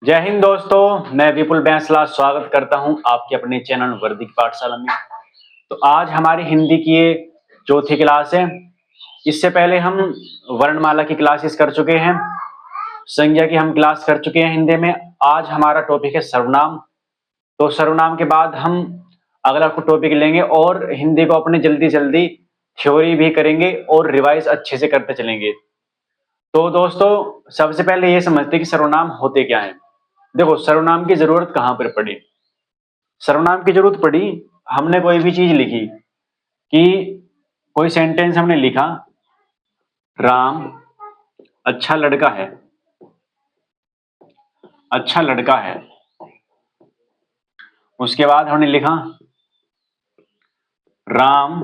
जय हिंद दोस्तों, मैं विपुल बैंसला स्वागत करता हूं आपके अपने चैनल वर्दी की पाठशाला में। तो आज हमारी हिंदी की ये चौथी क्लास है। इससे पहले हम वर्णमाला की क्लासेस कर चुके हैं, संज्ञा की हम क्लास कर चुके हैं हिंदी में। आज हमारा टॉपिक है सर्वनाम। तो सर्वनाम के बाद हम अगला टॉपिक लेंगे और हिंदी को अपने जल्दी जल्दी थ्योरी भी करेंगे और रिवाइज अच्छे से करते चलेंगे। तो दोस्तों, सबसे पहले ये समझते कि सर्वनाम होते क्या हैं। देखो, सर्वनाम की जरूरत कहां पर पड़ी। सर्वनाम की जरूरत पड़ी, हमने कोई भी चीज लिखी कि कोई सेंटेंस हमने लिखा, राम अच्छा लड़का है, अच्छा लड़का है। उसके बाद हमने लिखा राम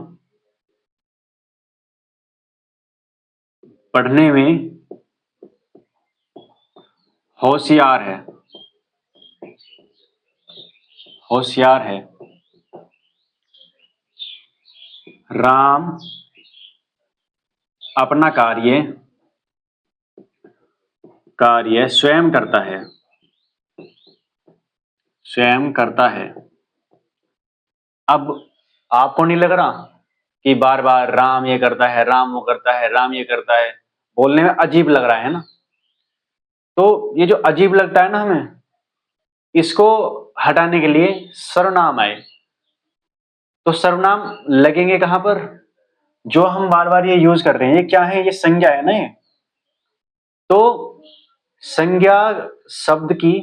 पढ़ने में होशियार है, होशियार है। राम अपना कार्य कार्य स्वयं करता है, स्वयं करता है। अब आपको नहीं लग रहा कि बार बार राम ये करता है, राम वो करता है, राम ये करता है, बोलने में अजीब लग रहा है ना। तो ये जो अजीब लगता है ना हमें, इसको हटाने के लिए सर्वनाम आए। तो सर्वनाम लगेंगे कहां पर? जो हम बार बार ये यूज कर रहे हैं, ये क्या है? ये संज्ञा है ना। ये तो संज्ञा शब्द की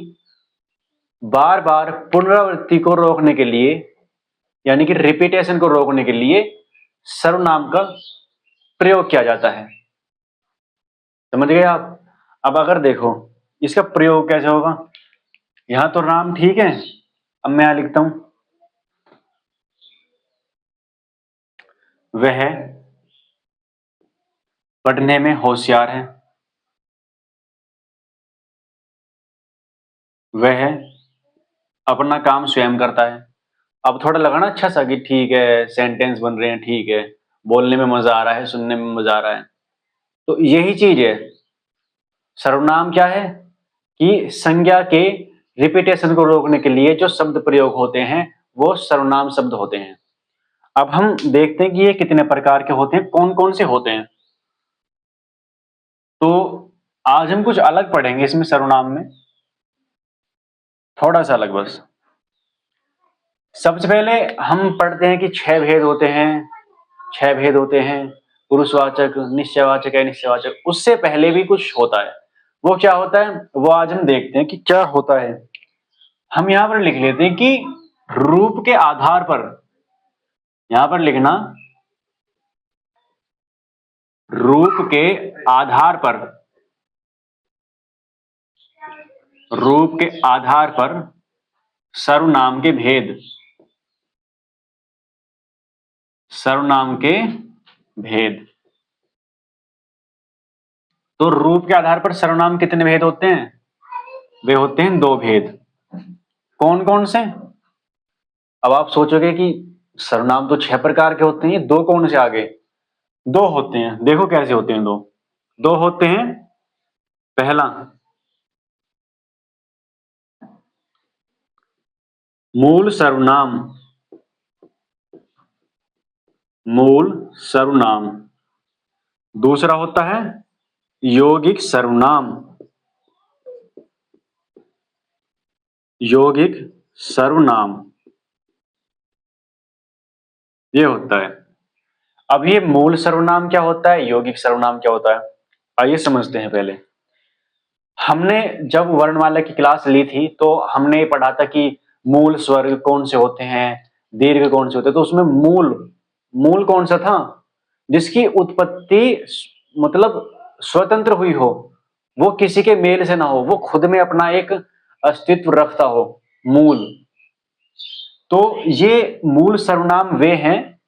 बार बार पुनरावृत्ति को रोकने के लिए, यानी कि रिपीटेशन को रोकने के लिए सर्वनाम का प्रयोग किया जाता है। समझ गए आप? अब अगर देखो इसका प्रयोग कैसे होगा, यहां तो राम ठीक है। अब मैं यहां लिखता हूं वह पढ़ने में होशियार है, वह अपना काम स्वयं करता है। अब थोड़ा लगा ना अच्छा सा कि ठीक है, सेंटेंस बन रहे हैं, ठीक है, बोलने में मजा आ रहा है, सुनने में मजा आ रहा है। तो यही चीज है सर्वनाम। क्या है कि संज्ञा के रिपीटेशन को रोकने के लिए जो शब्द प्रयोग होते हैं वो सर्वनाम शब्द होते हैं। अब हम देखते हैं कि ये कितने प्रकार के होते हैं, कौन कौन से होते हैं। तो आज हम कुछ अलग पढ़ेंगे इसमें, सर्वनाम में थोड़ा सा अलग बस। सबसे पहले हम पढ़ते हैं कि 6 भेद होते हैं। 6 भेद होते हैं, पुरुषवाचक, निश्चयवाचक, अनिश्चयवाचक। उससे पहले भी कुछ होता है, वो क्या होता है वो आज हम देखते हैं कि क्या होता है। हम यहां पर लिख लेते हैं कि रूप के आधार पर, यहां पर लिखना रूप के आधार पर, रूप के आधार पर सर्वनाम के भेद, सर्वनाम के भेद। तो रूप के आधार पर सर्वनाम कितने भेद होते हैं? वे होते हैं 2 भेद। कौन कौन से? अब आप सोचोगे कि सर्वनाम तो 6 प्रकार के होते हैं, ये 2 कौन से आ गए? 2 होते हैं। देखो कैसे होते हैं। 2 2 होते हैं। पहला मूल सर्वनाम, मूल सर्वनाम। दूसरा होता है यौगिक सर्वनाम, यौगिक सर्वनाम। ये होता है। अब ये मूल सर्वनाम क्या होता है, यौगिक सर्वनाम क्या होता है, आइए समझते हैं। पहले हमने जब वर्णमाला की क्लास ली थी तो हमने पढ़ा था कि मूल स्वर कौन से होते हैं, दीर्घ कौन से होते हैं। तो उसमें मूल, मूल कौन सा था? जिसकी उत्पत्ति मतलब स्वतंत्र हुई हो, वो किसी के मेल से ना हो, वो खुद में अपना एक अस्तित्व रखता हो, मूल। तो ये मूल सर्वनाम वे हैं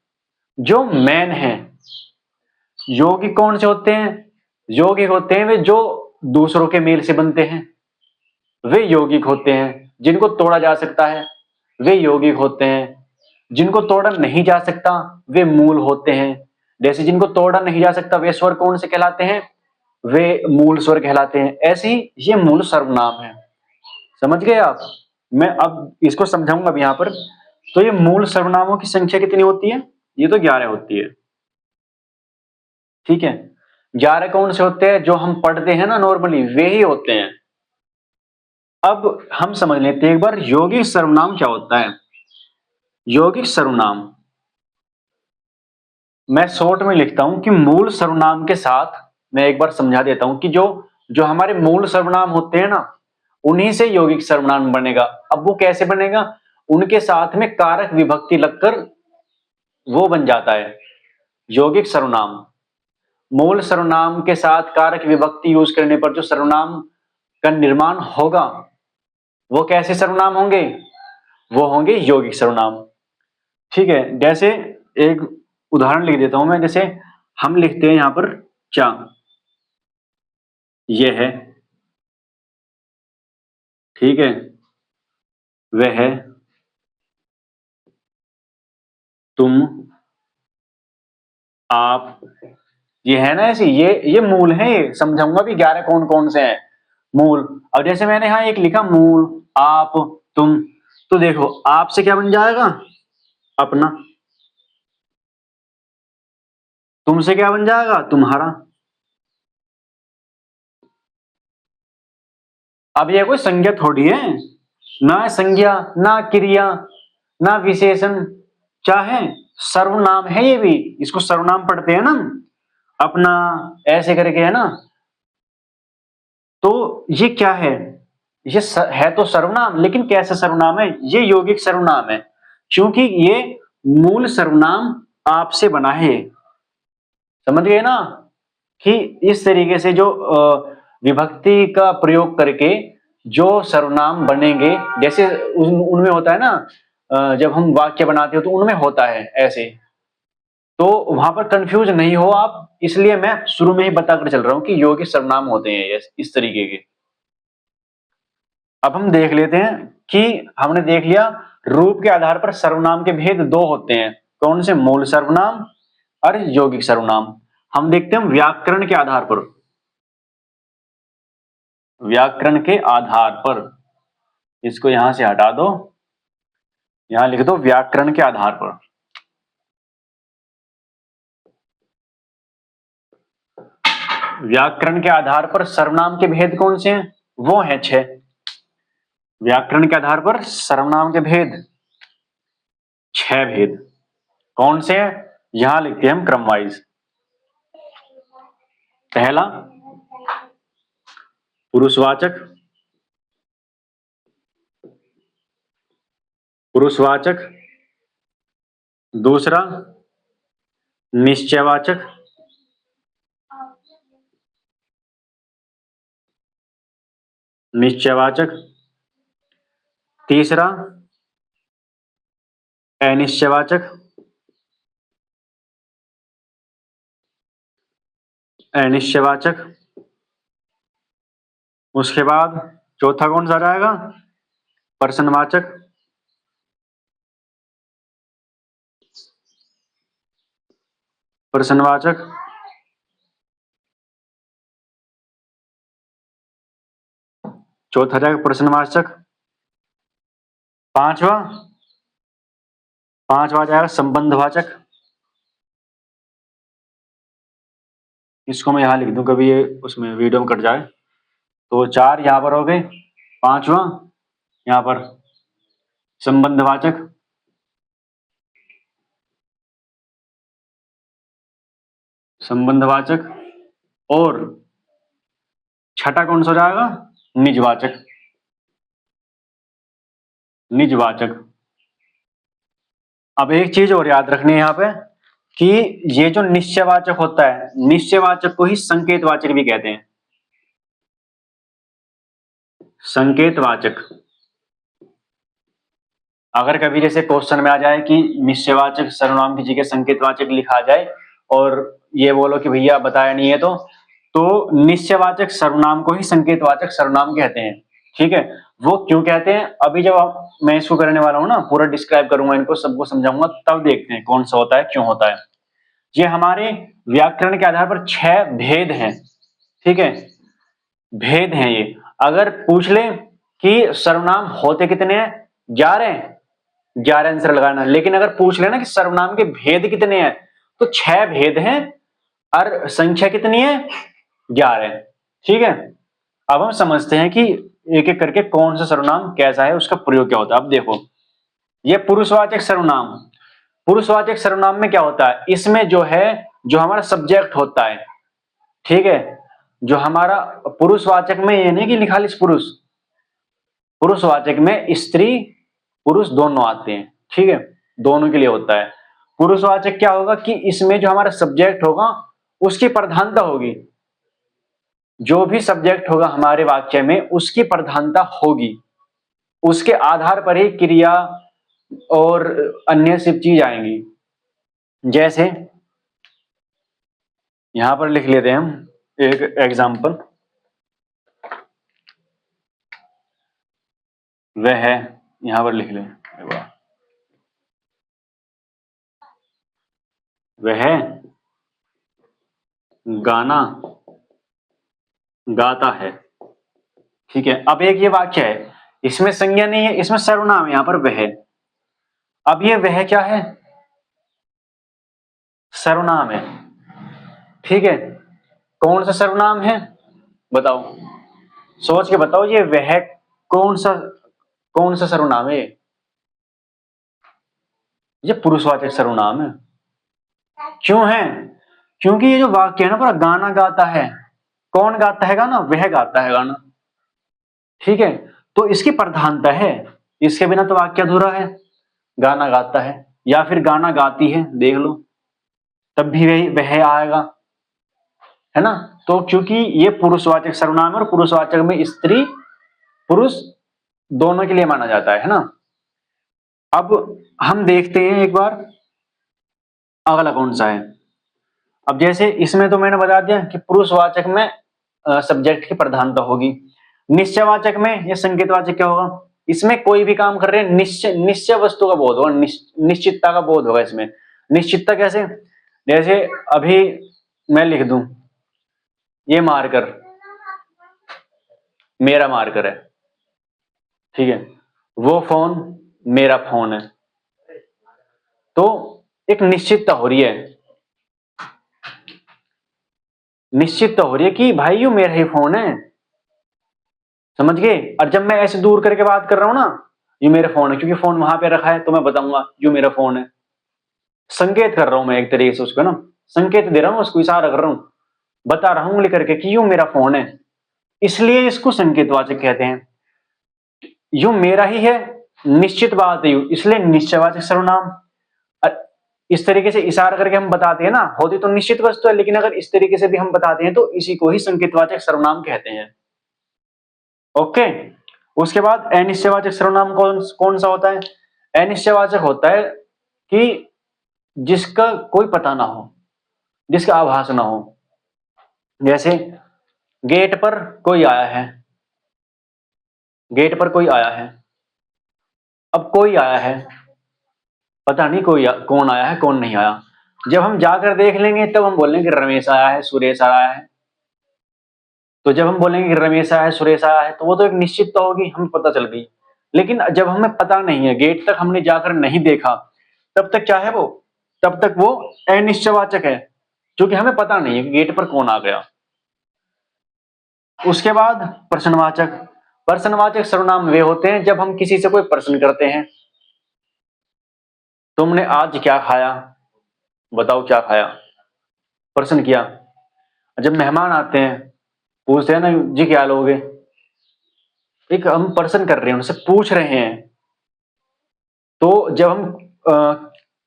जो मैन हैं। यौगिक कौन से होते हैं? यौगिक होते हैं वे जो दूसरों के मेल से बनते हैं, वे यौगिक होते हैं। जिनको तोड़ा जा सकता है वे यौगिक होते हैं, जिनको तोड़ा नहीं जा सकता वे मूल होते हैं। जैसे जिनको तोड़ा नहीं जा सकता वे स्वर कौन से कहलाते हैं? वे मूल स्वर कहलाते हैं। ऐसे ही ये मूल सर्वनाम है। समझ गए आप? मैं अब इसको समझाऊंगा अब यहाँ पर। तो ये मूल सर्वनामों की संख्या कितनी होती है? ये तो 11 होती है। ठीक है, 11 कौन से होते हैं? जो हम पढ़ते हैं ना नॉर्मली, वे ही होते हैं। अब हम समझ लेते हैं एक बार यौगिक सर्वनाम क्या होता है। यौगिक सर्वनाम मैं शॉर्ट में लिखता हूं कि मूल सर्वनाम के साथ, मैं एक बार समझा देता हूं कि जो जो हमारे मूल सर्वनाम होते हैं ना, उन्हीं से यौगिक सर्वनाम बनेगा। अब वो कैसे बनेगा? उनके साथ में कारक विभक्ति लगकर वो बन जाता है यौगिक सर्वनाम। मूल सर्वनाम के साथ कारक विभक्ति यूज करने पर जो सर्वनाम का निर्माण होगा, वो कैसे सर्वनाम होंगे? वो होंगे यौगिक सर्वनाम। ठीक है, जैसे एक उदाहरण लिख देता हूं मैं। जैसे हम लिखते हैं यहां पर चा, ये है, ठीक है, वह है, तुम, आप, ये है ना ऐसी, ये मूल है। ये समझाऊंगा भी 11 कौन कौन से हैं मूल। अब जैसे मैंने यहां एक लिखा मूल, आप, तुम, तो देखो आप से क्या बन जाएगा? अपना। तुमसे क्या बन जाएगा? तुम्हारा। अब ये कोई संज्ञा थोड़ी है, ना संज्ञा, ना क्रिया, ना विशेषण, चाहे सर्वनाम है। ये भी, इसको सर्वनाम पढ़ते हैं ना अपना, ऐसे करके, है ना। तो ये क्या है? है तो सर्वनाम, लेकिन कैसा सर्वनाम है? ये यौगिक सर्वनाम है, क्योंकि ये मूल सर्वनाम आपसे बना है। समझ गए ना कि इस तरीके से जो विभक्ति का प्रयोग करके जो सर्वनाम बनेंगे, जैसे उनमें होता है ना, जब हम वाक्य बनाते हो तो उनमें होता है ऐसे। तो वहां पर कंफ्यूज नहीं हो आप, इसलिए मैं शुरू में ही बताकर चल रहा हूं कि यौगिक सर्वनाम होते हैं इस तरीके के। अब हम देख लेते हैं कि हमने देख लिया रूप के आधार पर सर्वनाम के भेद दो होते हैं। कौन से? मूल सर्वनाम और यौगिक सर्वनाम। हम देखते हैं व्याकरण के आधार पर। व्याकरण के आधार पर, इसको यहां से हटा दो, यहां लिख दो व्याकरण के आधार पर। व्याकरण के आधार पर सर्वनाम के भेद कौन से हैं? वो हैं 6। व्याकरण के आधार पर सर्वनाम के भेद 6 भेद। कौन से हैं? यहां लिखते हैं हम क्रम वाइज। पहला पुरुषवाचक, पुरुषवाचक। दूसरा निश्चयवाचक, निश्चयवाचक। तीसरा अनिश्चयवाचक, अनिश्चयवाचक। उसके बाद चौथा कौन सा रहेगा? प्रश्नवाचक, प्रश्नवाचक। चौथा रहेगा प्रश्नवाचक। पांचवा, पांचवा जाएगा संबंधवाचक। इसको मैं यहां लिख दूं, कभी ये उसमें वीडियो में कट जाए। तो 4 यहां पर हो गए, पांचवा यहां पर संबंधवाचक, संबंधवाचक। और छठा कौन सा जाएगा? निजवाचक, निजवाचक। अब एक चीज और याद रखनी है यहाँ पे कि ये जो निश्चयवाचक होता है, निश्चयवाचक को ही संकेतवाचक भी कहते हैं। संकेतवाचक। अगर कभी जैसे क्वेश्चन में आ जाए कि निश्चयवाचक सर्वनाम की जगह संकेतवाचक लिखा जाए और ये बोलो कि भैया बताया नहीं है, तो निश्चयवाचक सर्वनाम को ही संकेतवाचक सर्वनाम कहते हैं। ठीक है, वो क्यों कहते हैं अभी जब मैं इसको करने वाला हूं ना, पूरा डिस्क्राइब करूंगा, इनको सबको समझाऊंगा, तब देखते हैं कौन सा होता है, क्यों होता है। ये हमारे व्याकरण के आधार पर 6 भेद हैं। ठीक है, भेद हैं ये। अगर पूछ ले कि सर्वनाम होते कितने हैं, 11, 11 आंसर लगाना। लेकिन अगर पूछ लेना कि सर्वनाम के भेद कितने हैं, तो 6 भेद हैं और संख्या कितनी है, 11। ठीक है, अब हम समझते हैं कि एक एक करके कौन सा सर्वनाम कैसा है, उसका प्रयोग क्या होता है। अब देखो, ये पुरुषवाचक सर्वनाम, पुरुषवाचक सर्वनाम में क्या होता है, इसमें जो है, जो हमारा सब्जेक्ट होता है, ठीक है, जो हमारा पुरुषवाचक में ये नहीं कि लिखा लिख पुरुष, पुरुषवाचक में स्त्री पुरुष दोनों आते हैं। ठीक है, दोनों के लिए होता है। पुरुषवाचक क्या होगा कि इसमें जो हमारा सब्जेक्ट होगा उसकी प्रधानता होगी, जो भी सब्जेक्ट होगा हमारे वाक्य में उसकी प्रधानता होगी, उसके आधार पर ही क्रिया और अन्य सब चीज आएंगी। जैसे यहां पर लिख लेते हैं हम एक एग्जाम्पल, वह है, यहां पर लिख लें, वह गाना गाता है। ठीक है, अब एक ये वाक्य है, इसमें संज्ञा नहीं है, इसमें सर्वनाम है, यहां पर वह। अब ये वह क्या है, सर्वनाम है। ठीक है, कौन सा सर्वनाम है, बताओ, सोच के बताओ, ये वह कौन सा सर्वनाम है, ये पुरुषवाचक सर्वनाम है। क्यों है, क्योंकि ये जो वाक्य है ना पूरा गाना गाता है, कौन गाता है गाना, वह गाता है गाना। ठीक है, तो इसकी प्रधानता है, इसके बिना तो वाक्य अधूरा है। गाना गाता है या फिर गाना गाती है, देख लो, तब भी वही वह आएगा, है ना। तो क्योंकि ये पुरुषवाचक सर्वनाम है और पुरुषवाचक में स्त्री पुरुष दोनों के लिए माना जाता है ना। अब हम देखते हैं एक बार अगला कौन सा है। अब जैसे इसमें तो मैंने बता दिया कि पुरुषवाचक में सब्जेक्ट की प्रधानता होगी। निश्चयवाचक में या संकेतवाचक क्या होगा, इसमें कोई भी काम कर रहे हैं निश्चय, निश्चय वस्तु का बोध होगा, निश्चितता का बोध होगा इसमें। निश्चितता कैसे, जैसे अभी मैं लिख दूं ये मार्कर मेरा मार्कर है, ठीक है, वो फोन मेरा फोन है, तो एक निश्चितता हो रही है, निश्चितता हो रही है कि भाई यू मेरा ही फोन है, समझ गए। और जब मैं ऐसे दूर करके बात कर रहा हूं ना, ये मेरा फोन है, क्योंकि फोन वहां पे रखा है तो मैं बताऊंगा यू मेरा फोन है, संकेत कर रहा हूं मैं एक तरीके से उसको ना, संकेत दे रहा हूं उसको, इशारा कर रहा हूं, बता रहा हूं उंगली करके कि यू मेरा फोन है, इसलिए इसको संकेतवाचक कहते हैं। यू मेरा ही है, निश्चित बात है यू, इसलिए निश्चयवाचक सर्वनाम। इस तरीके से इशारा करके हम बताते हैं ना, होती तो निश्चित वस्तु है, लेकिन अगर इस तरीके से भी हम बताते हैं तो इसी को ही संकेतवाचक सर्वनाम कहते हैं। ओके, उसके बाद अनिश्चयवाचक सर्वनाम कौन सा होता है। अनिश्चयवाचक होता है कि जिसका कोई पता ना हो, जिसका आभास ना हो। जैसे गेट पर कोई आया है, गेट पर कोई आया है, अब कोई आया है, पता नहीं कौन आया है कौन नहीं आया। जब हम जाकर देख लेंगे तब हम बोलेंगे रमेश आया है, सुरेश आया है। तो जब हम बोलेंगे कि रमेश आया है, सुरेश आया है, तो वो तो एक निश्चितता होगी, हमें पता चल गई। लेकिन जब हमें पता नहीं है, गेट तक हमने जाकर नहीं देखा, तब तक क्या है वो, तब तक वो अनिश्चयवाचक है, क्योंकि हमें पता नहीं है कि गेट पर कौन आ गया। उसके बाद प्रश्नवाचक, प्रश्नवाचक सर्वनाम वे होते हैं जब हम किसी से कोई प्रश्न करते हैं, तुमने आज क्या खाया, बताओ क्या खाया, प्रश्न किया। जब मेहमान आते हैं पूछते हैं ना जी क्या लोगे, एक हम प्रश्न कर रहे हैं, उनसे पूछ रहे हैं। तो जब हम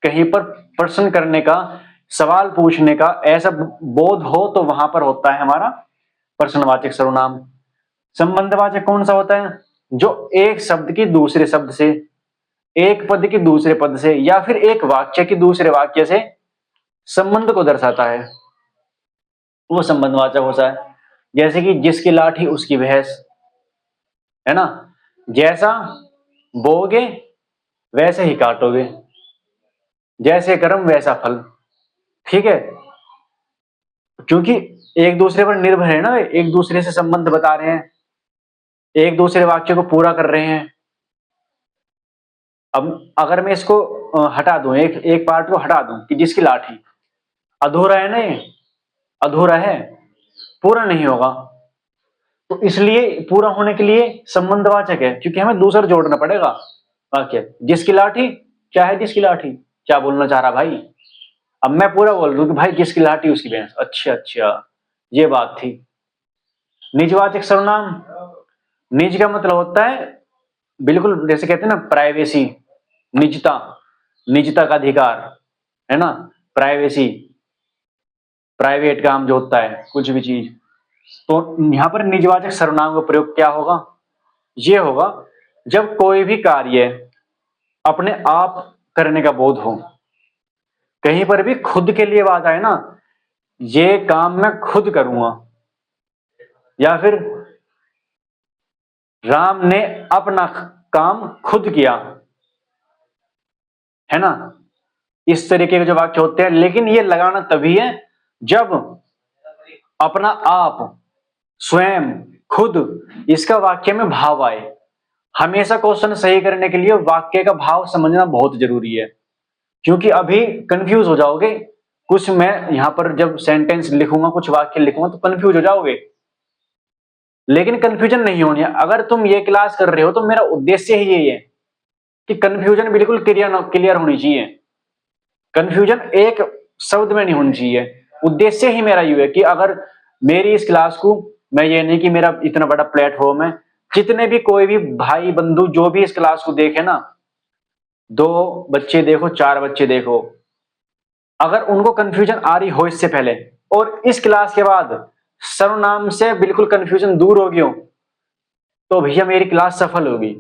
कहीं पर प्रश्न करने का, सवाल पूछने का ऐसा बोध हो तो वहां पर होता है हमारा प्रश्नवाचक सर्वनाम। संबंधवाचक कौन सा होता है, जो एक शब्द की दूसरे शब्द से, एक पद की दूसरे पद से, या फिर एक वाक्य की दूसरे वाक्य से संबंध को दर्शाता है, वो संबंधवाचक होता है। जैसे कि जिसकी लाठी उसकी भैंस, है ना, जैसा बोगे वैसे ही काटोगे, जैसे कर्म वैसा फल। ठीक है, क्योंकि एक दूसरे पर निर्भर है ना, एक दूसरे से संबंध बता रहे हैं। एक दूसरे वाक्य को पूरा कर रहे हैं। अब अगर मैं इसको हटा दूं, एक एक पार्ट को हटा दूं कि जिसकी लाठी, अधूरा है ना ये, अधूरा है, पूरा नहीं होगा। तो इसलिए पूरा होने के लिए संबंधवाचक है, क्योंकि हमें दूसरा जोड़ना पड़ेगा वाक्य। जिसकी लाठी, क्या है जिसकी लाठी, क्या बोलना चाह रहा भाई। अब मैं पूरा बोल दूं कि भाई जिसकी लाठी उसकी भैंस, अच्छा अच्छा ये बात थी। निजवाचक सर्वनाम, निज का मतलब होता है बिल्कुल, जैसे कहते हैं ना प्राइवेसी, निजता, निजता का अधिकार, है ना, प्राइवेसी, प्राइवेट काम जो होता है कुछ भी चीज। तो यहां पर निजवाचक सर्वनाम का प्रयोग क्या होगा, ये होगा जब कोई भी कार्य अपने आप करने का बोध हो, कहीं पर भी खुद के लिए बात आए ना, ये काम मैं खुद करूंगा, या फिर राम ने अपना काम खुद किया, है ना, इस तरीके के जो वाक्य होते हैं। लेकिन ये लगाना तभी है जब अपना आप, स्वयं, खुद, इसका वाक्य में भाव आए। हमेशा क्वेश्चन सही करने के लिए वाक्य का भाव समझना बहुत जरूरी है, क्योंकि अभी कंफ्यूज हो जाओगे। कुछ मैं यहां पर जब सेंटेंस लिखूंगा, कुछ वाक्य लिखूंगा तो कंफ्यूज हो जाओगे, लेकिन कंफ्यूजन नहीं होनी है। अगर तुम ये क्लास कर रहे हो तो मेरा उद्देश्य ही यही है कि कंफ्यूजन बिल्कुल क्लियर होनी चाहिए। कंफ्यूजन एक शब्द में नहीं होनी चाहिए। उद्देश्य ही मेरा ये है कि अगर मेरी इस क्लास को, मैं ये नहीं कि मेरा इतना बड़ा प्लेटफॉर्म है, जितने भी कोई भी भाई बंधु जो भी इस क्लास को देखे ना, 2 बच्चे देखो, 4 बच्चे देखो, अगर उनको कंफ्यूजन आ रही हो इससे पहले और इस क्लास के बाद सर्वनाम से बिल्कुल कंफ्यूजन दूर हो गई हो, तो भैया मेरी क्लास सफल होगी।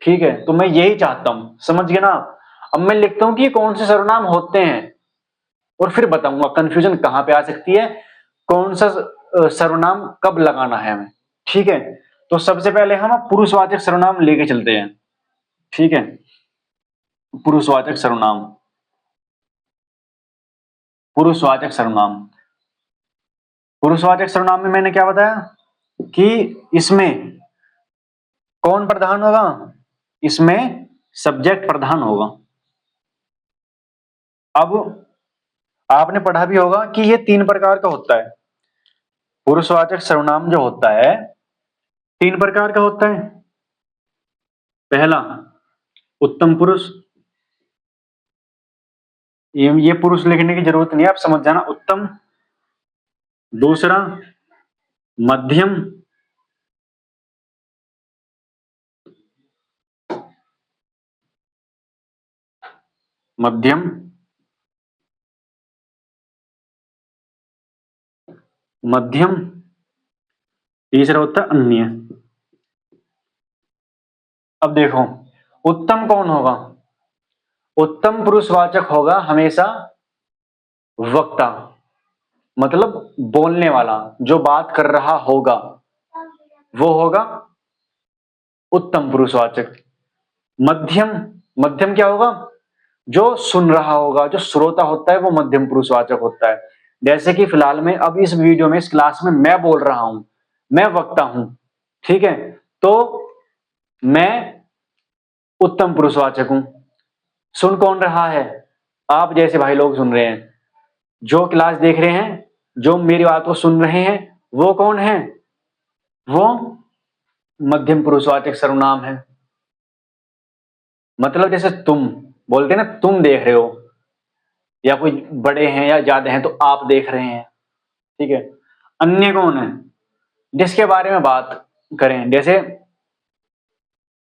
ठीक है, तो मैं यही चाहता हूं, समझ गए ना। अब मैं लिखता हूं कि कौन से सर्वनाम होते हैं और फिर बताऊंगा कंफ्यूजन कहां पे आ सकती है, कौन सा सर्वनाम कब लगाना है हमें। ठीक है, तो सबसे पहले हम पुरुषवाचक सर्वनाम लेके चलते हैं। ठीक है, पुरुषवाचक सर्वनाम, पुरुषवाचक सर्वनाम, पुरुषवाचक सर्वनाम में मैंने क्या बताया कि इसमें कौन प्रधान होगा, इसमें सब्जेक्ट प्रधान होगा। अब आपने पढ़ा भी होगा कि ये 3 प्रकार का होता है। पुरुषवाचक सर्वनाम जो होता है 3 प्रकार का होता है। पहला उत्तम पुरुष, ये पुरुष लिखने की जरूरत नहीं है, आप समझ जाना, उत्तम। दूसरा मध्यम, मध्यम, मध्यम। तीसरा होता है अन्य। अब देखो उत्तम कौन होगा, उत्तम पुरुषवाचक होगा हमेशा वक्ता, मतलब बोलने वाला, जो बात कर रहा होगा वो होगा उत्तम पुरुषवाचक। मध्यम, मध्यम क्या होगा, जो सुन रहा होगा, जो श्रोता होता है वो मध्यम पुरुषवाचक होता है। जैसे कि फिलहाल में अब इस वीडियो में, इस क्लास में मैं बोल रहा हूं, मैं वक्ता हूं। ठीक है, तो मैं उत्तम पुरुषवाचक हूं। सुन कौन रहा है, आप जैसे भाई लोग सुन रहे हैं, जो क्लास देख रहे हैं, जो मेरी बात को सुन रहे हैं, वो कौन है, वो मध्यम पुरुषवाचक सर्वनाम है। मतलब जैसे तुम बोलते हैं ना, तुम देख रहे हो, या कोई बड़े हैं या ज्यादा हैं तो आप देख रहे हैं। ठीक है, अन्य कौन है, जिसके बारे में बात करें। जैसे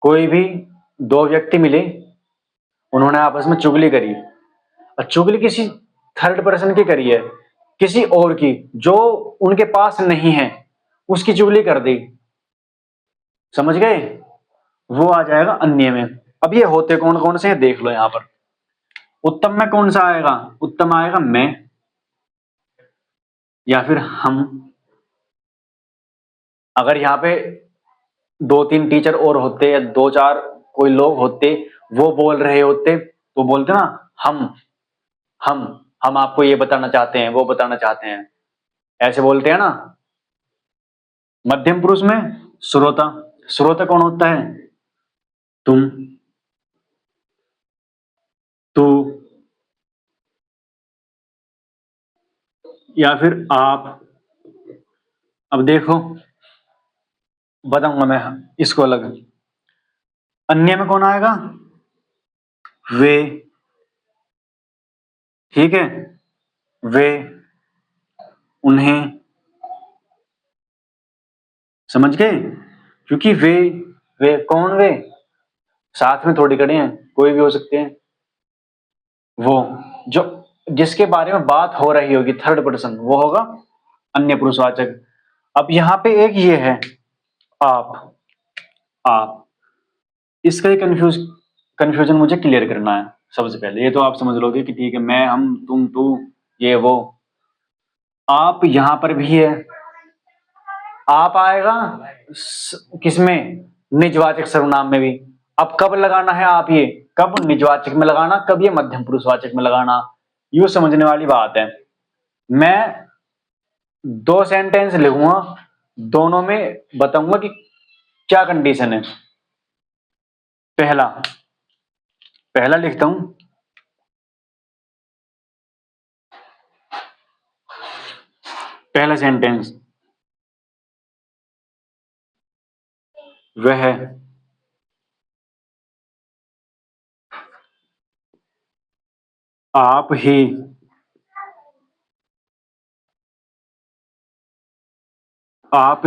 कोई भी 2 व्यक्ति मिले, उन्होंने आपस में चुगली करी, और चुगली किसी थर्ड पर्सन की करी है, किसी और की जो उनके पास नहीं है, उसकी चुगली कर दी, समझ गए, वो आ जाएगा अन्य में। अब ये होते कौन कौन से हैं देख लो यहां पर। उत्तम में कौन सा आएगा, उत्तम आएगा मैं, या फिर हम। अगर यहाँ पे 2-3 टीचर और होते या 2-4 कोई लोग होते, वो बोल रहे होते, तो बोलते ना हम, हम हम आपको ये बताना चाहते हैं, वो बताना चाहते हैं, ऐसे बोलते हैं ना। मध्यम पुरुष में श्रोता, श्रोता कौन होता है? तुम, तू, या फिर आप। अब देखो, बताऊंगा मैं इसको अलग। अन्य में कौन आएगा? वे। ठीक है, वे, उन्हें। समझ गए? क्योंकि वे कौन? वे साथ में थोड़ी खड़े हैं, कोई भी हो सकते हैं। वो जो जिसके बारे में बात हो रही होगी, थर्ड पर्सन, वो होगा अन्य पुरुषवाचक। अब यहां पे एक ये है आप। आप, इसका ही कंफ्यूजन मुझे क्लियर करना है। सबसे पहले ये तो आप समझ लोगे कि ठीक है, मैं, हम, तुम, तू, ये, वो। आप यहां पर भी है। आप आएगा किसमें? निजवाचक सर्वनाम में भी। अब कब लगाना है आप? ये कब निजवाचक में लगाना, कब ये मध्यम पुरुषवाचक में लगाना, यूं समझने वाली बात है। मैं दो सेंटेंस लिखूंगा, दोनों में बताऊंगा कि क्या कंडीशन है। पहला पहला लिखता हूं। पहला सेंटेंस, वह आप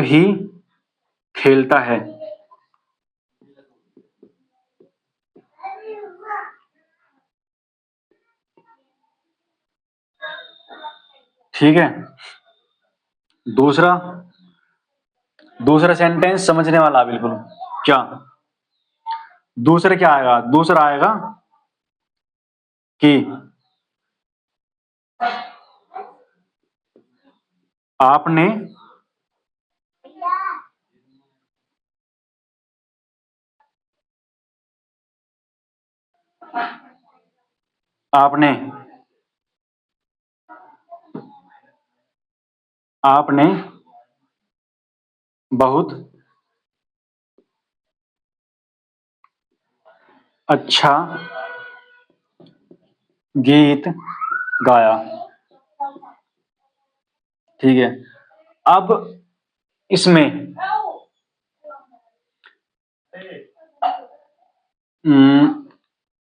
ही खेलता है। ठीक है। दूसरा दूसरा सेंटेंस समझने वाला बिल्कुल। क्या दूसरा क्या आएगा? दूसरा आएगा कि आपने आपने आपने बहुत अच्छा गीत गाया। ठीक है। अब इसमें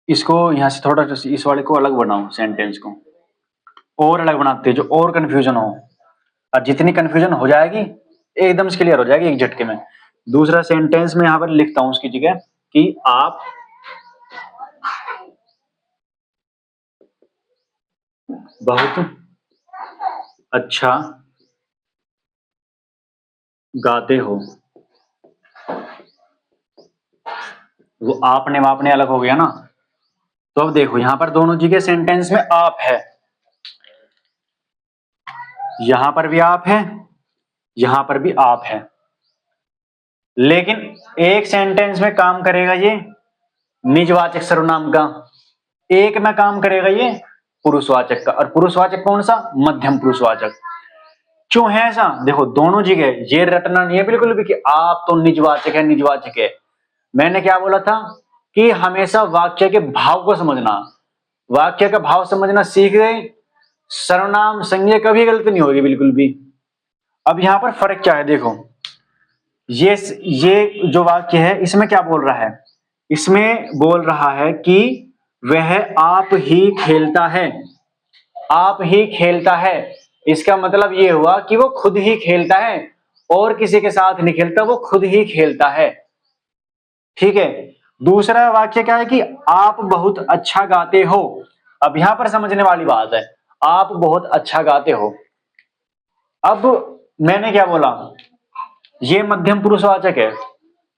इसको यहां से थोड़ा सा इस वाले को अलग बनाओ, सेंटेंस को और अलग बनाते हैं, जो और कंफ्यूजन हो। और जितनी कंफ्यूजन हो जाएगी एकदम से क्लियर हो जाएगी एक झटके में। दूसरा सेंटेंस में यहां पर लिखता हूं उसकी जगह कि आप बहुत अच्छा गाते हो। वो आपने वापने अलग हो गया ना। तो अब देखो, यहां पर दोनों जगह सेंटेंस में आप है। यहां पर भी आप है, यहां पर भी आप है। लेकिन एक सेंटेंस में काम करेगा ये निजवाचक सर्वनाम का, एक में काम करेगा ये पुरुषवाचक का। और पुरुषवाचक कौन सा? मध्यम पुरुषवाचक। क्यों है ऐसा? देखो, दोनों जगह ये रटना नहीं है बिल्कुल भी कि आप तो निजवाचक है, निजवाचक है। मैंने क्या बोला था कि हमेशा वाक्य के भाव को समझना। वाक्य का भाव समझना सीख गए, सर्वनाम संज्ञा कभी गलत नहीं होगी बिल्कुल भी। अब यहां पर फर्क क्या है? देखो, ये जो वाक्य है इसमें क्या बोल रहा है? इसमें बोल रहा है कि वह आप ही खेलता है। आप ही खेलता है, इसका मतलब ये हुआ कि वो खुद ही खेलता है और किसी के साथ नहीं खेलता, वो खुद ही खेलता है। ठीक है। दूसरा वाक्य क्या है कि आप बहुत अच्छा गाते हो। अब यहां पर समझने वाली बात है, आप बहुत अच्छा गाते हो। अब मैंने क्या बोला? ये मध्यम पुरुषवाचक है।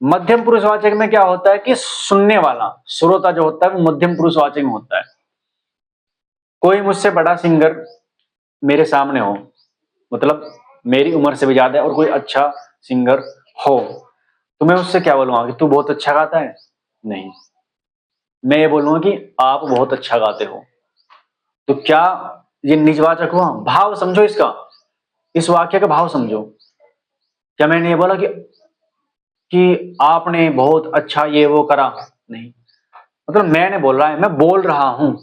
मध्यम पुरुषवाचक में क्या होता है कि सुनने वाला श्रोता जो होता है वो मध्यम पुरुषवाचक में होता है। कोई मुझसे बड़ा सिंगर मेरे सामने हो, मतलब मेरी उम्र से भी ज्यादा है, और कोई अच्छा सिंगर हो, तो मैं उससे क्या बोलूंगा कि तू बहुत अच्छा गाता है? नहीं, मैं ये बोलूंगा कि आप बहुत अच्छा गाते हो। तो क्या ये निजवाचक हुआ? भाव समझो इसका, इस वाक्य का भाव समझो। क्या मैंने ये बोला कि आपने बहुत अच्छा ये वो करा, नहीं। मतलब मैंने बोल रहा है, मैं बोल रहा हूं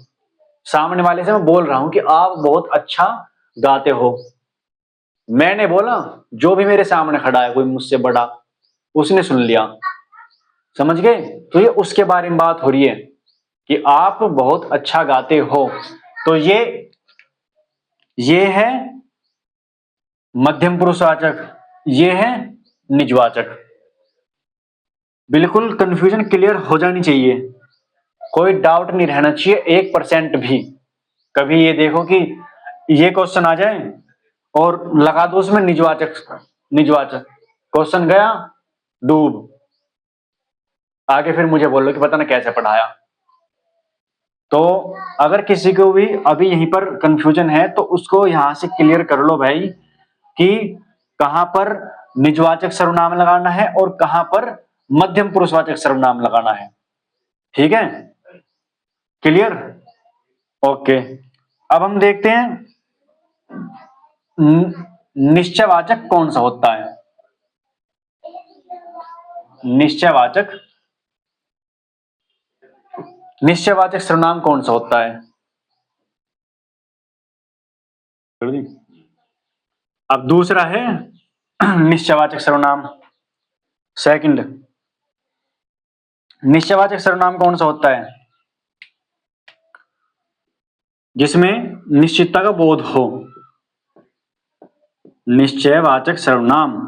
सामने वाले से, मैं बोल रहा हूं कि आप बहुत अच्छा गाते हो। मैंने बोला, जो भी मेरे सामने खड़ा है कोई मुझसे बड़ा, उसने सुन लिया, समझ गए? तो ये उसके बारे में बात हो रही है कि आप बहुत अच्छा गाते हो। तो ये है मध्यम पुरुषवाचक, ये है निजवाचक। बिल्कुल कंफ्यूजन क्लियर हो जानी चाहिए, कोई डाउट नहीं रहना चाहिए 1% भी। कभी ये देखो कि ये क्वेश्चन आ जाए और लगा दो उसमें निजवाचक, निजवाचक, क्वेश्चन गया डूब, आगे फिर मुझे बोलो कि पता ना कैसे पढ़ाया। तो अगर किसी को भी अभी यहीं पर कंफ्यूजन है तो उसको यहां से क्लियर कर लो भाई कि कहां पर निजवाचक सर्वनाम लगाना है और कहां पर मध्यम पुरुषवाचक सर्वनाम लगाना है। ठीक है, क्लियर? ओके, अब हम देखते हैं निश्चयवाचक कौन सा होता है। निश्चयवाचक, निश्चयवाचक सर्वनाम कौन सा होता है? अब दूसरा है निश्चयवाचक सर्वनाम। सेकंड, निश्चयवाचक सर्वनाम कौन सा होता है? जिसमें निश्चितता का बोध हो। निश्चयवाचक सर्वनाम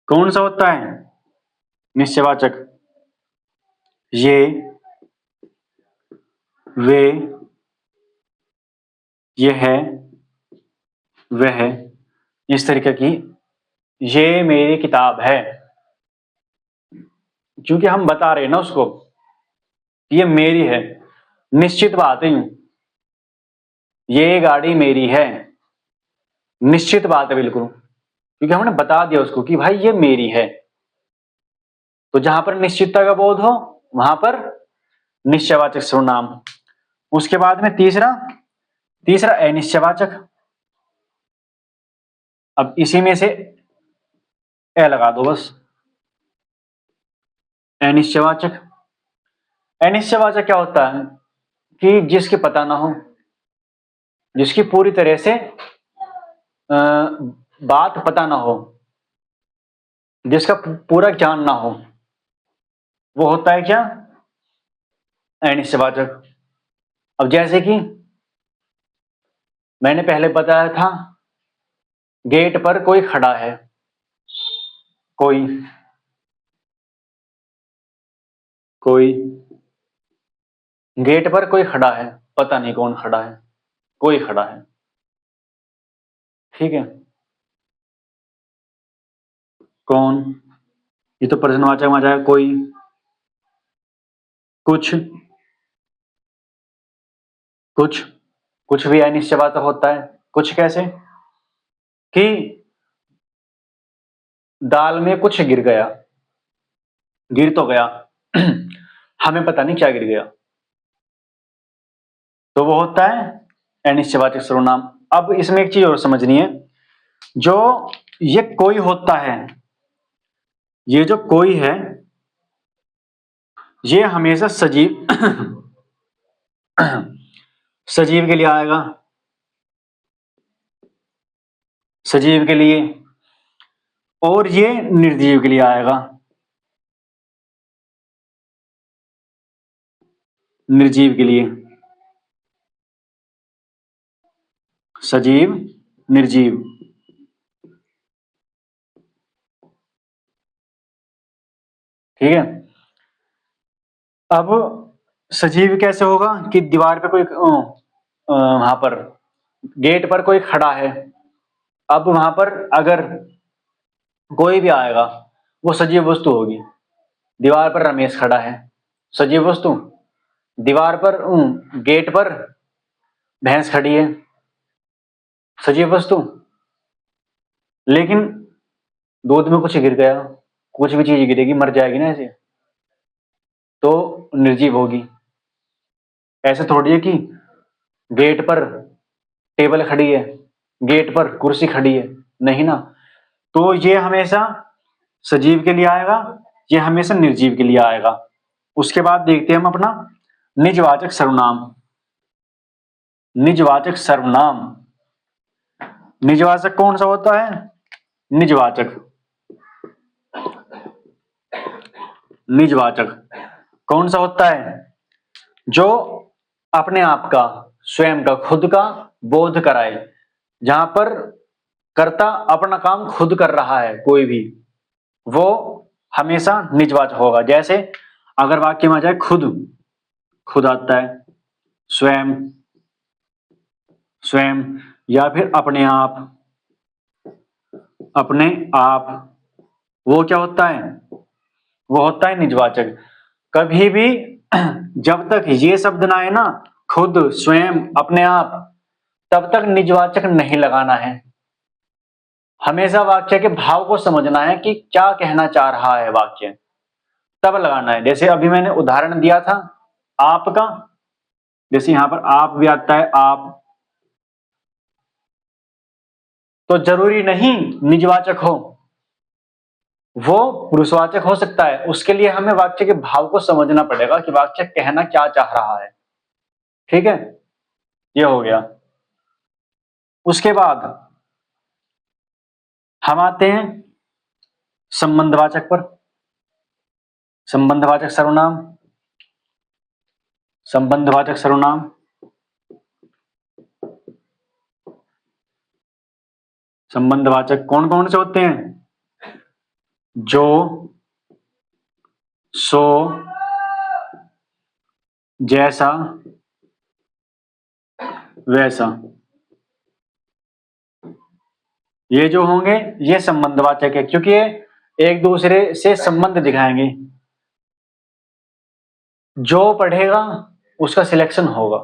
कौन सा होता है? निश्चयवाचक, ये, वे, यह, वह, इस तरीके की। ये मेरी किताब है, क्योंकि हम बता रहे हैं ना उसको ये मेरी है, निश्चित बात है। ये गाड़ी मेरी है, निश्चित बात है बिल्कुल, क्योंकि हमने बता दिया उसको कि भाई ये मेरी है। तो जहां पर निश्चितता का बोध हो वहां पर निश्चयवाचक सर्वनाम। उसके बाद में तीसरा, तीसरा अनिश्चयवाचक। अब इसी में से ए लगा दो बस। अनिश्चयवाचक, अनिश्चयवाचक क्या होता है कि जिसके पता ना हो, जिसकी पूरी तरह से बात पता ना हो, जिसका पूरा ज्ञान ना हो, वो होता है क्या? अनिश्चयवाचक। अब जैसे कि मैंने पहले बताया था, गेट पर कोई खड़ा है, कोई, कोई, गेट पर कोई खड़ा है, पता नहीं कौन खड़ा है, कोई खड़ा है। ठीक है, कौन, ये तो प्रश्नवाचक में आ जाएगा। कोई, कुछ, कुछ, कुछ भी अनिश्चयवाचक होता है। कुछ कैसे कि दाल में कुछ गिर गया, गिर तो गया हमें पता नहीं क्या गिर गया, तो वो होता है अनिश्चयवाचक सर्वनाम। अब इसमें एक चीज और समझनी है, जो ये कोई होता है, ये जो कोई है ये हमेशा सजीव सजीव के लिए आएगा, सजीव के लिए, और ये निर्जीव के लिए आएगा, निर्जीव के लिए। सजीव, निर्जीव। ठीक है, अब सजीव कैसे होगा कि दीवार पे कोई वहां पर गेट पर कोई खड़ा है, अब वहां पर अगर कोई भी आएगा वो सजीव वस्तु होगी। दीवार पर रमेश खड़ा है, सजीव वस्तु। दीवार पर गेट पर भैंस खड़ी है, सजीव वस्तु। लेकिन दूध में कुछ गिर गया, कुछ भी चीज गिरेगी मर जाएगी ना ऐसे, तो निर्जीव होगी। ऐसे थोड़ी है कि गेट पर टेबल खड़ी है, गेट पर कुर्सी खड़ी है, नहीं ना। तो ये हमेशा सजीव के लिए आएगा, ये हमेशा निर्जीव के लिए आएगा। उसके बाद देखते हैं हम अपना निजवाचक सर्वनाम। निजवाचक सर्वनाम, निजवाचक कौन सा होता है? निजवाचक, निजवाचक कौन सा होता है? जो अपने आप का, स्वयं का, खुद का बोध कराए। जहां पर कर्ता अपना काम खुद कर रहा है कोई भी, वो हमेशा निजवाचक होगा। जैसे अगर वाक्य में आ जाए खुद, खुद आता है, स्वयं, स्वयं, या फिर अपने आप, अपने आप, वो क्या होता है? वो होता है निजवाचक। कभी भी जब तक ये शब्द ना आए ना, खुद, स्वयं, अपने आप, तब तक निजवाचक नहीं लगाना है। हमेशा वाक्य के भाव को समझना है कि क्या कहना चाह रहा है वाक्य, तब लगाना है। जैसे अभी मैंने उदाहरण दिया था आपका, जैसे यहां पर आप भी आता है, आप, तो जरूरी नहीं निजवाचक हो, वो पुरुषवाचक हो सकता है। उसके लिए हमें वाक्य के भाव को समझना पड़ेगा कि वाक्य कहना क्या चाह रहा है। ठीक है, ये हो गया। उसके बाद हम आते हैं संबंधवाचक पर। संबंधवाचक सर्वनाम, संबंधवाचक सर्वनाम, संबंधवाचक कौन कौन से होते हैं? जो, सो, जैसा, वैसा, ये जो होंगे ये संबंधवाचक है, क्योंकि ये एक दूसरे से संबंध दिखाएंगे। जो पढ़ेगा उसका सिलेक्शन होगा,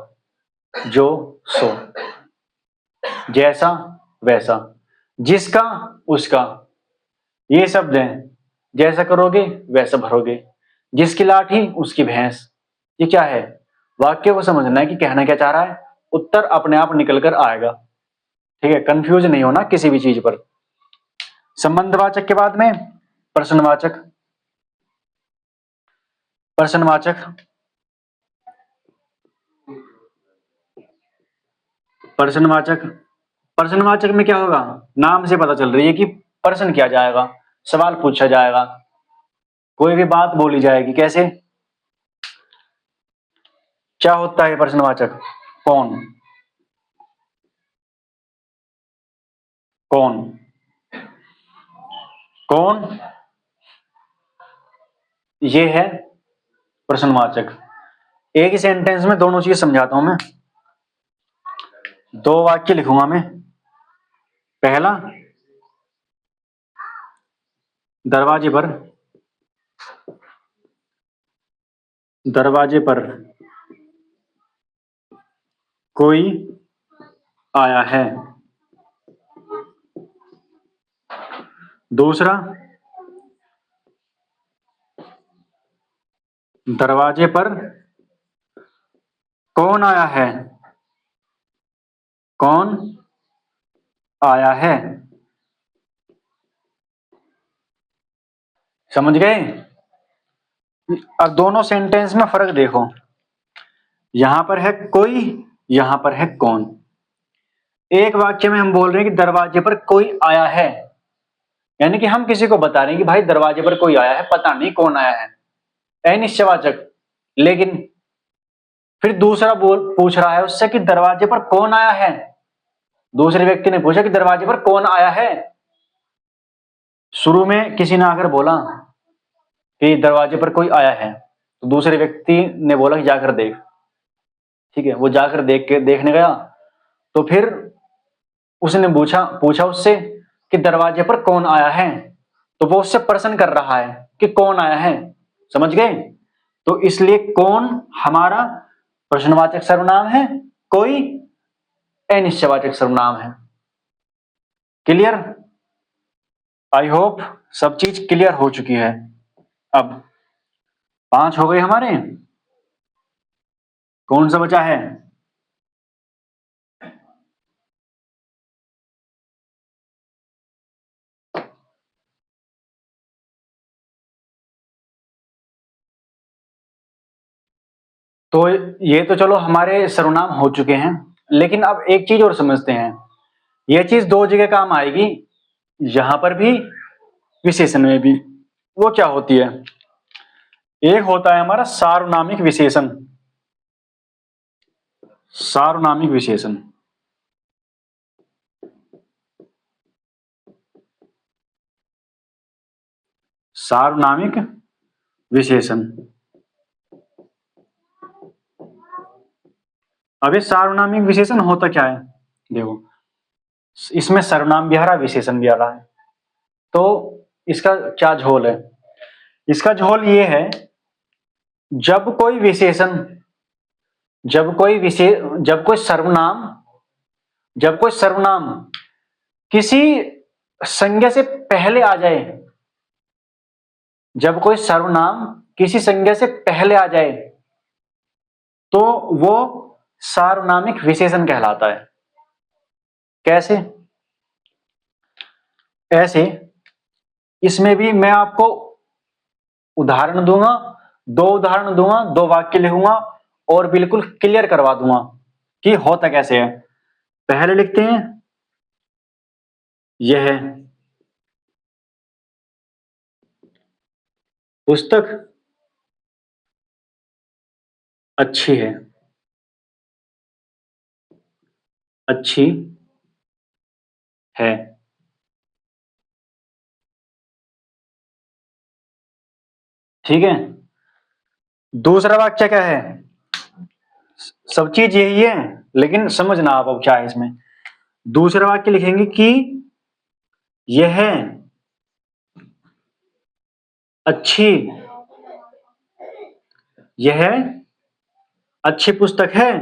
जो, सो, जैसा, वैसा, जिसका, उसका, ये शब्द हैं। जैसा करोगे वैसा भरोगे, जिसकी लाठी उसकी भैंस। ये क्या है? वाक्य को समझना है कि कहना क्या चाह रहा है, उत्तर अपने आप निकल कर आएगा। ठीक है, कंफ्यूज नहीं होना किसी भी चीज पर। संबंधवाचक के बाद में प्रश्नवाचक। प्रश्नवाचक, प्रश्नवाचक, प्रश्नवाचक में क्या होगा? नाम से पता चल रही है कि प्रश्न किया जाएगा, सवाल पूछा जाएगा, कोई भी बात बोली जाएगी। कैसे? क्या होता है प्रश्नवाचक? कौन, कौन, कौन, ये है प्रश्नवाचक। एक ही सेंटेंस में दोनों चीज समझाता हूं मैं। दो वाक्य लिखूंगा मैं। पहला, दरवाजे पर, दरवाजे पर कोई आया है। दूसरा, दरवाजे पर कौन आया है, कौन आया है। समझ गए? अब दोनों सेंटेंस में फर्क देखो, यहां पर है कोई, यहां पर है कौन। एक वाक्य में हम बोल रहे हैं कि दरवाजे पर कोई आया है, यानी कि हम किसी को बता रहे हैं कि भाई दरवाजे पर कोई आया है, पता नहीं कौन आया है, अनिश्चयवाचक। लेकिन फिर दूसरा बोल पूछ रहा है उससे कि दरवाजे पर कौन आया है। दूसरे व्यक्ति ने पूछा कि दरवाजे पर कौन आया है। शुरू में किसी ने आकर बोला कि दरवाजे पर कोई आया है, तो दूसरे व्यक्ति ने बोला कि जाकर देख। ठीक है, वो जाकर देखने गया, तो फिर उसने पूछा पूछा उससे कि दरवाजे पर कौन आया है, तो वो उससे प्रश्न कर रहा है कि कौन आया है। समझ गए? तो इसलिए कौन हमारा प्रश्नवाचक सर्वनाम है, कोई अनिश्चयवाचक सर्वनाम है। क्लियर? आई होप सब चीज क्लियर हो चुकी है। अब 5 हो गए हमारे, कौन सा बचा है? तो ये तो चलो हमारे सर्वनाम हो चुके हैं, लेकिन अब एक चीज और समझते हैं। यह चीज दो जगह काम आएगी, यहां पर भी, विशेषण में भी। वो क्या होती है? एक होता है हमारा सार्वनामिक विशेषण। सार्वनामिक विशेषण, सार्वनामिक विशेषण। अब ये सार्वनामिक विशेषण होता क्या है? देखो, इसमें सर्वनाम भी आ रहा है, विशेषण भी आ रहा है। तो इसका क्या झोल है? इसका झोल ये है, जब कोई विशेषण, जब कोई सर्वनाम, जब कोई सर्वनाम किसी संज्ञा से पहले आ जाए, जब कोई सर्वनाम किसी संज्ञा से पहले आ जाए, तो वो सार्वनामिक विशेषण कहलाता है। कैसे? ऐसे, इसमें भी मैं आपको उदाहरण दूंगा, दो उदाहरण दूंगा, दो वाक्य लिखूंगा और बिल्कुल क्लियर करवा दूंगा कि होता कैसे है। पहले लिखते हैं, यह पुस्तक अच्छी है, अच्छी है। ठीक है। दूसरा वाक्य क्या है? सब चीज यही है, लेकिन समझना आप अब क्या है इसमें। दूसरा वाक्य लिखेंगे कि यह अच्छी, यह अच्छी पुस्तक है,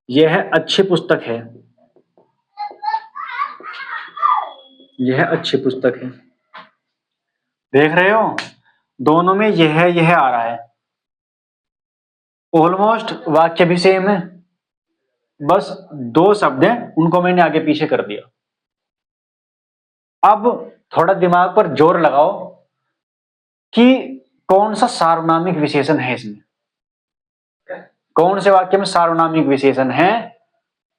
यह अच्छी पुस्तक है, यह अच्छी पुस्तक है। देख रहे हो, दोनों में यह आ रहा है। ऑलमोस्ट वाक्य भी सेम है, बस दो शब्द हैं, उनको मैंने आगे पीछे कर दिया। अब थोड़ा दिमाग पर जोर लगाओ कि कौन सा सार्वनामिक विशेषण है इसमें, कौन से वाक्य में सार्वनामिक विशेषण है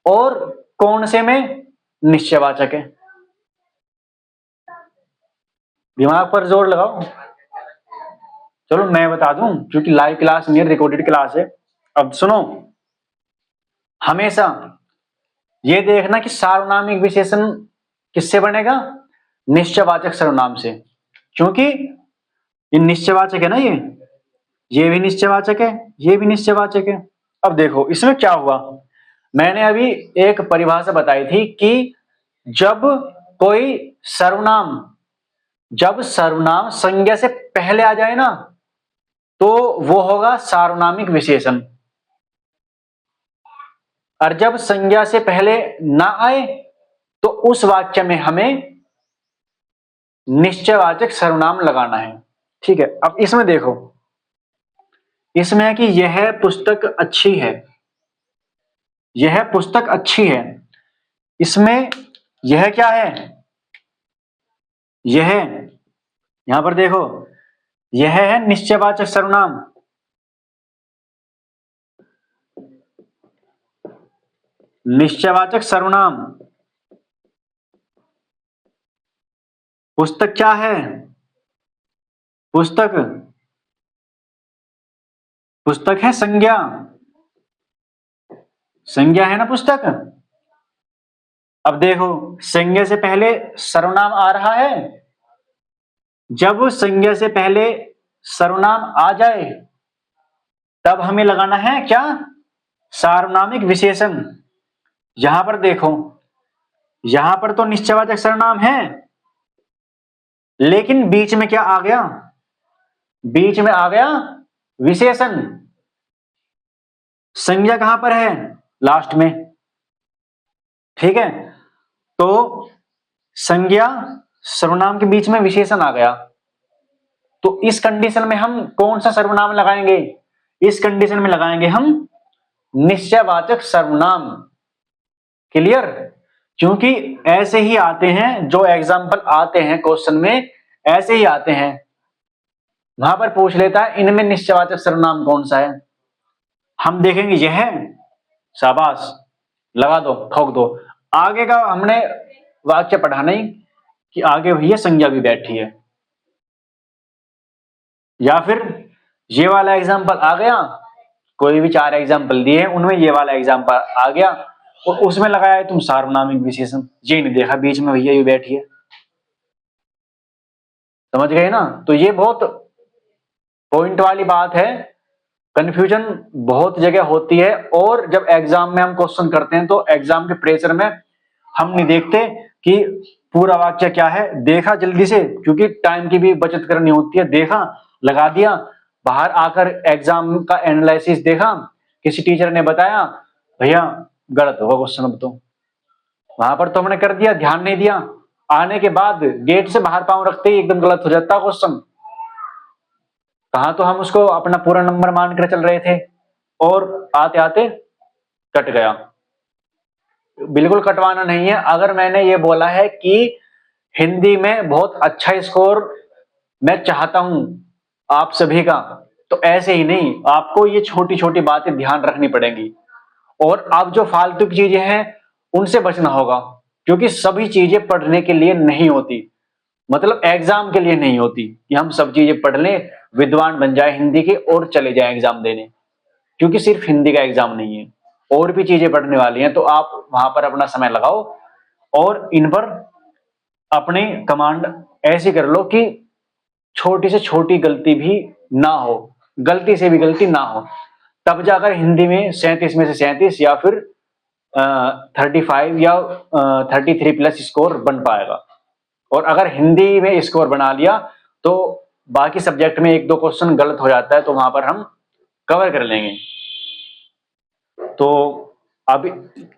और कौन से में निश्चयवाचक है। दिमाग पर जोर लगाओ। चलो मैं बता दूं, क्योंकि लाइव क्लास नहीं है, रिकॉर्डेड क्लास है। अब सुनो, हमेशा ये देखना कि सार्वनामिक विशेषण किससे बनेगा? निश्चयवाचक सर्वनाम से, क्योंकि ये निश्चयवाचक है ना, ये भी निश्चयवाचक है, ये भी निश्चयवाचक है। अब देखो इसमें क्या हुआ, मैंने अभी एक परिभाषा बताई थी कि जब कोई सर्वनाम, जब सर्वनाम संज्ञा से पहले आ जाए ना, तो वो होगा सार्वनामिक विशेषण, और जब संज्ञा से पहले ना आए तो उस वाक्य में हमें निश्चयवाचक सर्वनाम लगाना है। ठीक है। अब इसमें देखो, इसमें है कि यह पुस्तक अच्छी है, यह पुस्तक अच्छी है। इसमें यह क्या है? यह, यहां पर देखो, यह है निश्चयवाचक सर्वनाम, निश्चयवाचक सर्वनाम। पुस्तक क्या है? पुस्तक, पुस्तक है संज्ञा, संज्ञा है ना पुस्तक। अब देखो, संज्ञा से पहले सर्वनाम आ रहा है, जब संज्ञा से पहले सर्वनाम आ जाए तब हमें लगाना है क्या? सार्वनामिक विशेषण। यहां पर देखो, यहां पर तो निश्चयवाचक सर्वनाम है, लेकिन बीच में क्या आ गया? बीच में आ गया विशेषण। संज्ञा कहां पर है? लास्ट में। ठीक है। तो संज्ञा सर्वनाम के बीच में विशेषण आ गया, तो इस कंडीशन में हम कौन सा सर्वनाम लगाएंगे? इस कंडीशन में लगाएंगे हम निश्चयवाचक सर्वनाम। क्लियर? क्योंकि ऐसे ही आते हैं, जो एग्जाम्पल आते हैं क्वेश्चन में, ऐसे ही आते हैं। वहां पर पूछ लेता है इनमें निश्चयवाचक सर्वनाम कौन सा है, हम देखेंगे यह है, शाबाश, लगा दो, ठोक दो। आगे का हमने वाक्य पढ़ा नहीं कि आगे भैया संज्ञा भी बैठी है। या फिर ये वाला एग्जाम्पल आ गया, कोई भी 4 एग्जाम्पल दिए उनमें ये वाला एग्जाम्पल आ गया और उसमें लगाया है तुम सार्वनामिक विशेषण, ये नहीं देखा बीच में भैया ये बैठी है। समझ गए ना? तो ये बहुत पॉइंट वाली बात है, कंफ्यूजन बहुत जगह होती है। और जब एग्जाम में हम क्वेश्चन करते हैं तो एग्जाम के प्रेशर में हम नहीं देखते कि पूरा वाक्य क्या है, देखा जल्दी से क्योंकि टाइम की भी बचत करनी होती है, देखा, लगा दिया, बाहर आकर एग्जाम का एनालिसिस देखा, किसी टीचर ने बताया भैया गलत होगा क्वेश्चन, अब तो वहां पर तो हमने कर दिया, ध्यान नहीं दिया, आने के बाद गेट से बाहर पांव रखते ही एकदम गलत हो जाता क्वेश्चन। कहा तो हम उसको अपना पूरा नंबर मानकर चल रहे थे और आते आते कट गया। बिल्कुल कटवाना नहीं है। अगर मैंने ये बोला है कि हिंदी में बहुत अच्छा स्कोर मैं चाहता हूं आप सभी का, तो ऐसे ही नहीं, आपको ये छोटी छोटी बातें ध्यान रखनी पड़ेंगी। और अब जो फालतू की चीजें हैं उनसे बचना होगा, क्योंकि सभी चीजें पढ़ने के लिए नहीं होती, मतलब एग्जाम के लिए नहीं होती कि हम सब चीजें पढ़ लें, विद्वान बन जाए हिंदी के और चले जाए एग्जाम देने। क्योंकि सिर्फ हिंदी का एग्जाम नहीं है, और भी चीजें पढ़ने वाली हैं, तो आप वहां पर अपना समय लगाओ और इन पर अपनी कमांड ऐसी कर लो कि छोटी से छोटी गलती भी ना हो, गलती से भी गलती ना हो, तब जाकर हिंदी में 37 में से 37 या फिर 35 या 33 प्लस स्कोर बन पाएगा। और अगर हिंदी में स्कोर बना लिया तो बाकी सब्जेक्ट में 1-2 क्वेश्चन गलत हो जाता है, तो वहां पर हम कवर कर लेंगे। तो अब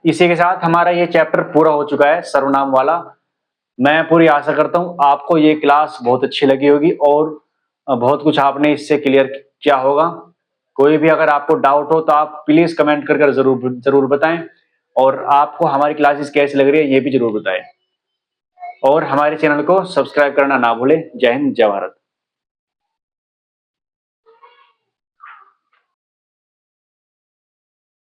इसी के साथ हमारा ये चैप्टर पूरा हो चुका है, सर्वनाम वाला। मैं पूरी आशा करता हूं आपको ये क्लास बहुत अच्छी लगी होगी और बहुत कुछ आपने इससे क्लियर किया होगा। कोई भी अगर आपको डाउट हो तो आप प्लीज कमेंट कर जरूर बताएं, और आपको हमारी क्लासेस कैसी लग रही है ये भी जरूर बताएं, और हमारे चैनल को सब्सक्राइब करना ना भूलें। जय हिंद, जय भारत।